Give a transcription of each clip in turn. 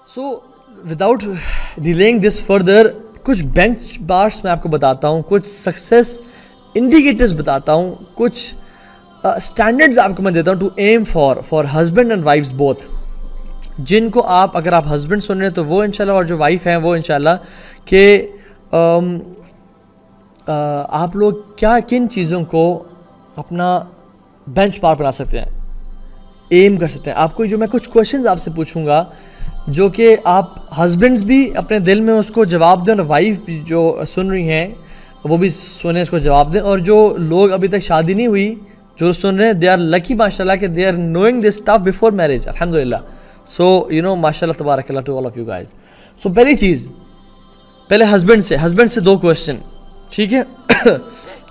So without delaying this further, कुछ benchmarks मैं आपको बताता हूँ, कुछ सक्सेस इंडिकेटर्स बताता हूँ, कुछ स्टैंडर्ड्स आपको मैं देता हूँ to aim for husband and wives both, जिनको आप, अगर आप हस्बैंड सुन रहे हैं तो वो इंशाल्लाह, और जो वाइफ हैं वो इंशाल्लाह कि आप लोग क्या किन चीज़ों को अपना बेंचमार्क बना सकते हैं, एम कर सकते हैं। आपको जो मैं कुछ क्वेश्चंस आपसे पूछूंगा जो कि आप हस्बैंड्स भी अपने दिल में उसको जवाब दें और वाइफ भी जो सुन रही हैं वो भी सुने, उसको जवाब दें। और जो लोग अभी तक शादी नहीं हुई जो सुन रहे हैं, दे आर लकी माशाल्लाह कि they are knowing this stuff before marriage, अल्हम्दुलिल्लाह। सो यू नो माशाल्लाह तबारकल्लाह to all of you guys. सो पहली चीज़, पहले हस्बैंड से 2 क्वेश्चन, ठीक है।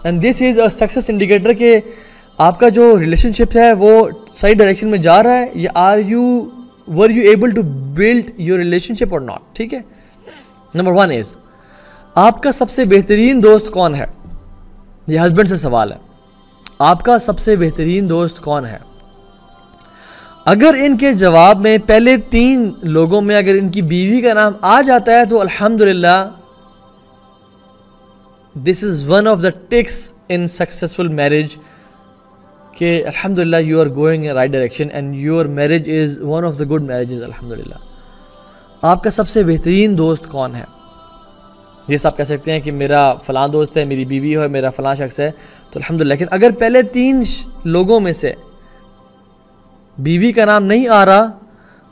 And this is a success indicator कि आपका जो रिलेशनशिप है वो सही डायरेक्शन में जा रहा है या were you able to build your relationship और नॉट, ठीक है। नंबर 1 इज़, आपका सबसे बेहतरीन दोस्त कौन है? ये हस्बैंड से सवाल है, आपका सबसे बेहतरीन दोस्त कौन है? अगर इनके जवाब में पहले 3 लोगों में अगर इनकी बीवी का नाम आ जाता है तो अल्हम्दुलिल्लाह this is one of the ticks in successful marriage कि अल्हम्दुलिल्लाह you are going in right direction and your marriage is one of the good marriages अल्हम्दुलिल्लाह। आपका सबसे बेहतरीन दोस्त कौन है? ये सब कह सकते हैं कि मेरा फ़लाँ दोस्त है, मेरी बीवी है, मेरा फ़लाँ शख्स है, तो अल्हम्दुलिल्लाह। लेकिन अगर पहले 3 लोगों में से बीवी का नाम नहीं आ रहा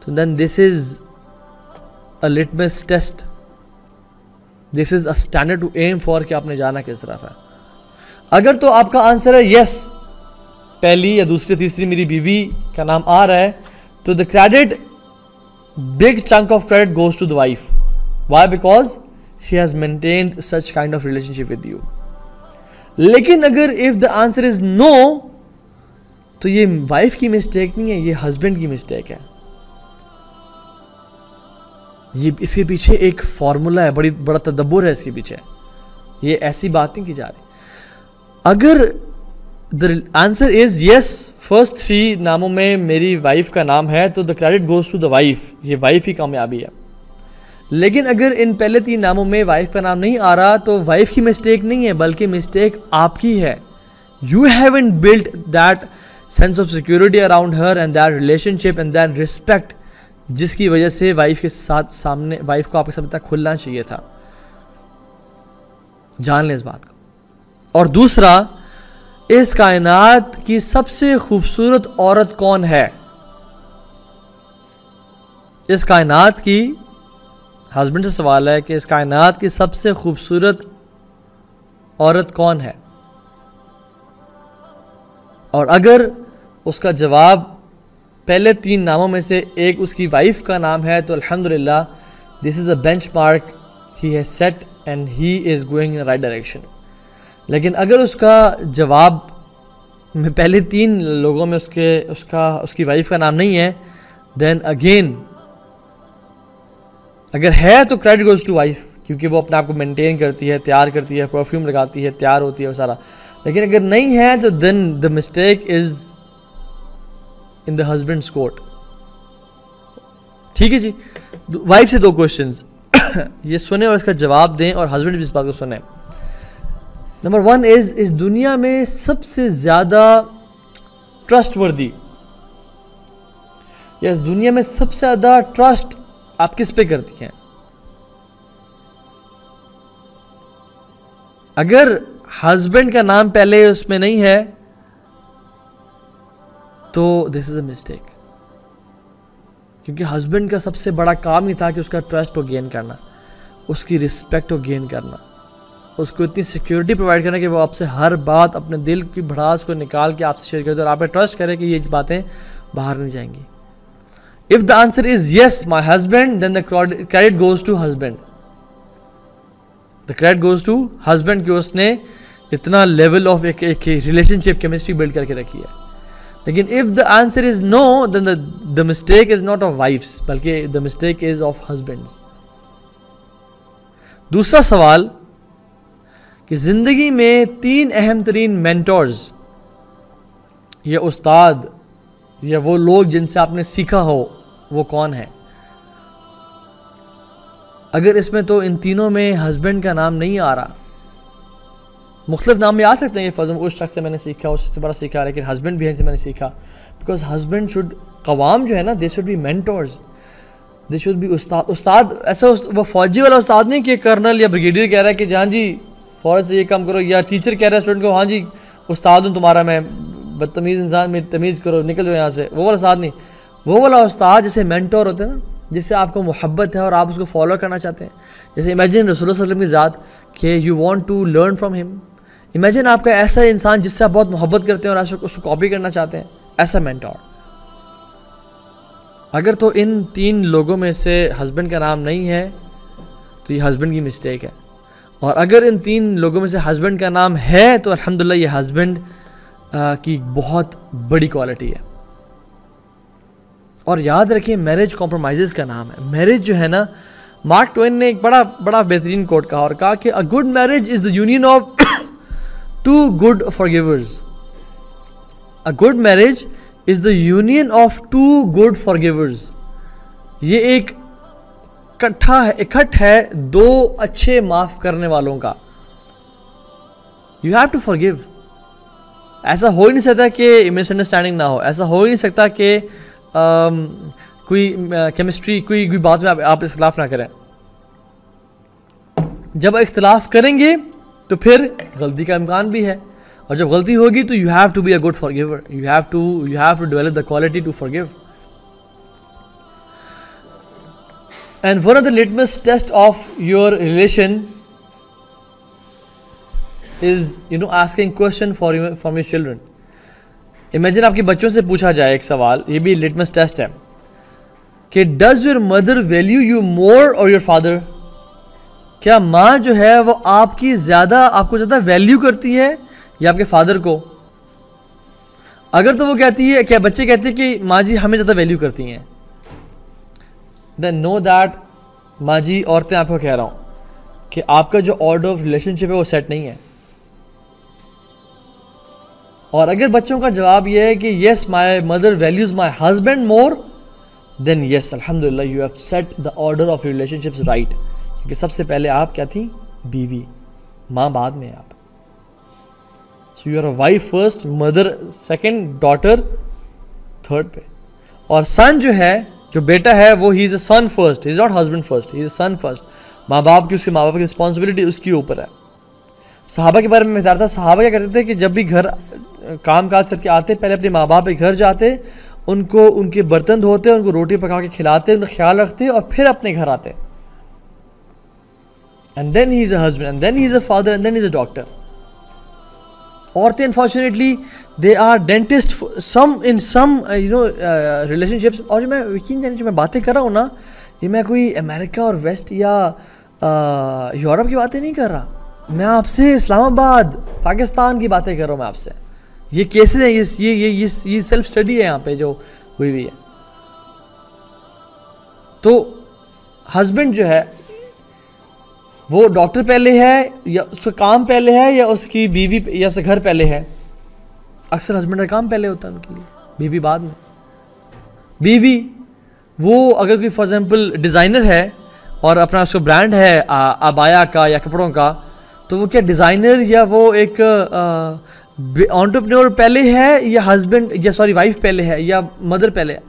तो then this is a litmus test, this is a standard to aim for कि आपने जाना किस तरफ है। अगर तो आपका आंसर है यस, पहली या दूसरी तीसरी मेरी बीवी का नाम आ रहा है, तो the credit, big chunk of credit goes to the wife. Why? Because she has maintained such kind of relationship with you. लेकिन अगर if the answer is no, तो ये वाइफ की मिस्टेक नहीं है, ये हस्बैंड की मिस्टेक है। ये इसके पीछे एक फॉर्मूला है, बड़ा तदब्बुर है इसके पीछे, ये ऐसी बात नहीं की जा रही। अगर the answer is yes, first 3 नामों में मेरी वाइफ का नाम है, तो the credit goes to the wife, ये वाइफ ही कामयाबी है। लेकिन अगर इन पहले 3 नामों में वाइफ का नाम नहीं आ रहा तो वाइफ की मिस्टेक नहीं है, बल्कि मिस्टेक आपकी है। You haven't built that sense of security around her and that relationship and that respect, जिसकी वजह से वाइफ के साथ सामने, वाइफ को आपके सामने खुलना चाहिए था। जान लें इस बात को। और दूसरा, इस कायनात की सबसे खूबसूरत औरत कौन है? इस कायनात की, हस्बैंड से सवाल है कि इस कायनात की सबसे खूबसूरत औरत कौन है? और अगर उसका जवाब पहले 3 नामों में से एक उसकी वाइफ का नाम है तो अल्हम्दुलिल्लाह this is a benchmark he has set and he is going in right direction. लेकिन अगर उसका जवाब में पहले 3 लोगों में उसकी वाइफ का नाम नहीं है, देन अगेन अगर है तो क्रेडिट गोज टू वाइफ, क्योंकि वो अपने आप को मेंटेन करती है, तैयार करती है, परफ्यूम लगाती है, तैयार होती है, वो सारा। लेकिन अगर नहीं है तो then the mistake is in the husband's court. ठीक है जी। वाइफ से 2 क्वेश्चंस ये सुने और इसका जवाब दें, और हस्बैंड भी इस बात को सुने। नंबर 1 इज, इस दुनिया में सबसे ज्यादा ट्रस्टवर्दी, या इस दुनिया में सबसे ज्यादा ट्रस्ट आप किस पे करती हैं? अगर हस्बैंड का नाम पहले उसमें नहीं है तो दिस इज अ मिस्टेक, क्योंकि हस्बैंड का सबसे बड़ा काम ही था कि उसका ट्रस्ट को गेन करना, उसकी रिस्पेक्ट को गेन करना, उसको इतनी सिक्योरिटी प्रोवाइड करना कि वो आपसे हर बात, अपने दिल की भड़ास को निकाल के आपसे शेयर करे और आप पे ट्रस्ट करे कि ये बातें बाहर नहीं जाएंगी। If the answer is yes my husband, then the credit goes to husband, the credit goes to husband कि उसने इतना लेवल ऑफ एक रिलेशनशिप केमिस्ट्री बिल्ड करके रखी है। लेकिन if the answer is no, then the mistake is not of wife's, बल्कि the mistake is of husbands. दूसरा सवाल कि जिंदगी में 3 अहम तरीन मेंटोर्स या उस्ताद या वो लोग जिनसे आपने सीखा हो, वो कौन है? अगर इसमें तो इन तीनों में हस्बैंड का नाम नहीं आ रहा, मुख्तलिफ नाम भी आ सकते हैं, ये फर्ज उस शख्स से मैंने सीखा, उससे बड़ा सीखा, लेकिन हस्बैंड भी है जिनसे मैंने सीखा, बिकॉज हस्बैंड शुड, कवाम जो है ना, they should be mentors, they should be उस्ताद ऐसा वो फौजी वाला उस्ताद नहीं कि कर्नल या ब्रिगेडियर कह रहा है कि हाँ जी फ़ौरन से ये काम करो, या टीचर कह रहा है स्टूडेंट को हाँ जी उस्ताद हूँ तुम्हारा मैं, बदतमीज़ इंसान में तमीज़ करो, निकल जाओ यहाँ से, वो वाला उस्ताद नहीं। वो वाला उस्ताद जैसे मेंटोर होते हैं ना, जिससे आपको मोहब्बत है और आप उसको फॉलो करना चाहते हैं। जैसे इमेजिन रसूलुल्लाह सल्लल्लाहु अलैहि वसल्लम की ज़ात कि you want to learn from him. Imagine आपका ऐसा इंसान जिससे आप बहुत मोहब्बत करते हैं और आप उसको कॉपी करना चाहते हैं, ऐसा मेंटोर। अगर तो इन तीन लोगों में से हस्बैंड का नाम नहीं है तो ये हस्बैंड की मिस्टेक है, और अगर इन तीन लोगों में से हस्बैंड का नाम है तो अल्हम्दुलिल्लाह ये हस्बैंड की बहुत बड़ी क्वालिटी है। और याद रखिए मैरिज कॉम्प्रोमाइज़ का नाम है। मैरिज जो है ना, मार्क ट्वेन ने एक बड़ा बेहतरीन कोट कहा और कहा कि a good marriage is the union of two good forgivers. A good marriage is the union of two good forgivers. ये एक इकट्ठ है दो अच्छे माफ़ करने वालों का। You have to forgive. ऐसा हो ही नहीं सकता कि मिसअंडरस्टैंडिंग ना हो, ऐसा हो ही नहीं सकता कि कोई केमिस्ट्री कोई बात में आप इख्तलाफ ना करें। जब इख्तलाफ करेंगे तो फिर गलती का इम्कान भी है, और जब गलती होगी तो you have to be a good forgiver, you have to develop the quality to forgive. And one of the litmus test of your relation is, asking question from your children. Imagine आपके बच्चों से पूछा जाए एक सवाल, ये भी litmus test है कि does your mother value you more or your father? क्या माँ जो है वो आपको ज़्यादा वैल्यू करती है या आपके फादर को? अगर तो वो कहती है, क्या बच्चे कहते हैं कि माँ जी हमें ज़्यादा वैल्यू करती हैं, देन नो दैट माँ जी, औरतें आपको कह रहा हूँ कि आपका जो ऑर्डर ऑफ रिलेशनशिप है वो सेट नहीं है। और अगर बच्चों का जवाब ये है कि yes my mother values my husband more, then yes अल्हम्दुलिल्लाह you have set the order of relationships right. क्योंकि सबसे पहले आप क्या थी? बीवी, माँ बाद में आप। So you are a wife first, mother second, daughter third पे। और सन जो है, जो बेटा है, वो he is a son first, he is not husband first, he is a son first. माँ बाप की, उसके माँ बाप की रिस्पॉन्सिबिलिटी उसके ऊपर है। सहाबा के बारे में बता रहा था, सहाबा क्या करते थे कि जब भी घर काम काज करके आते, पहले अपने माँ बाप के घर जाते, उनको उनके बर्तन धोते, उनको रोटी पका के खिलाते, उनका ख्याल रखते और फिर अपने घर आते। And then he is a husband, and then he is a father, and then he is a doctor. औरतें unfortunately they are dentist in some relationships. और मैं यकीन जानिए, जो मैं बातें कर रहा हूँ ना, ये मैं कोई अमेरिका और वेस्ट या यूरोप की बातें नहीं कर रहा, मैं आपसे इस्लामाबाद पाकिस्तान की बातें कर रहा हूँ मैं आपसे। ये केसेस हैं, ये सेल्फ स्टडी है यहाँ पे जो हुई हुई है। तो हस्बैंड जो है वो डॉक्टर पहले है, या उसका काम पहले है, या उसकी बीवी या उसका घर पहले है? अक्सर हस्बैंड का काम पहले होता है उनके लिए, बीवी बाद में। बीवी वो अगर कोई फॉर एग्जांपल डिज़ाइनर है और अपना उसका ब्रांड है अबाया का या कपड़ों का, तो वो क्या डिज़ाइनर या वो एक एंटरप्रेन्योर पहले है, या हस्बैंड या वाइफ पहले है, या मदर पहले है?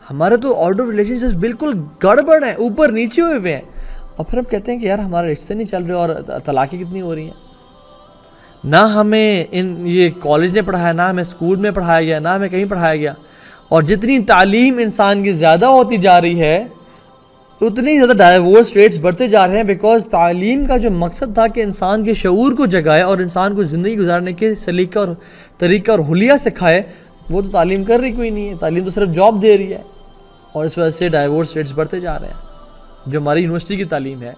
हमारे तो ऑर्डर रिलेशनशिप बिल्कुल गड़बड़ है, ऊपर नीचे हुए हैं। और फिर हम कहते हैं कि यार हमारे रिश्ते नहीं चल रहे और तलाक़ें कितनी हो रही हैं। ना हमें ये कॉलेज ने पढ़ाया, ना हमें स्कूल में पढ़ाया गया, ना हमें कहीं पढ़ाया गया। और जितनी तालीम इंसान की ज़्यादा होती जा रही है, उतनी ज़्यादा डाइवोर्स रेट्स बढ़ते जा रहे हैं। बिकॉज तालीम का जो मकसद था कि इंसान के शऊर को जगाए और इंसान को ज़िंदगी गुजारने के सलीका और तरीका और हुलिया सिखाए, वो तो तालीम कर रही कोई नहीं है। तालीम तो सिर्फ जॉब दे रही है, और इस वजह से डाइवोर्स रेट्स बढ़ते जा रहे हैं। जो हमारी यूनिवर्सिटी की तालीम है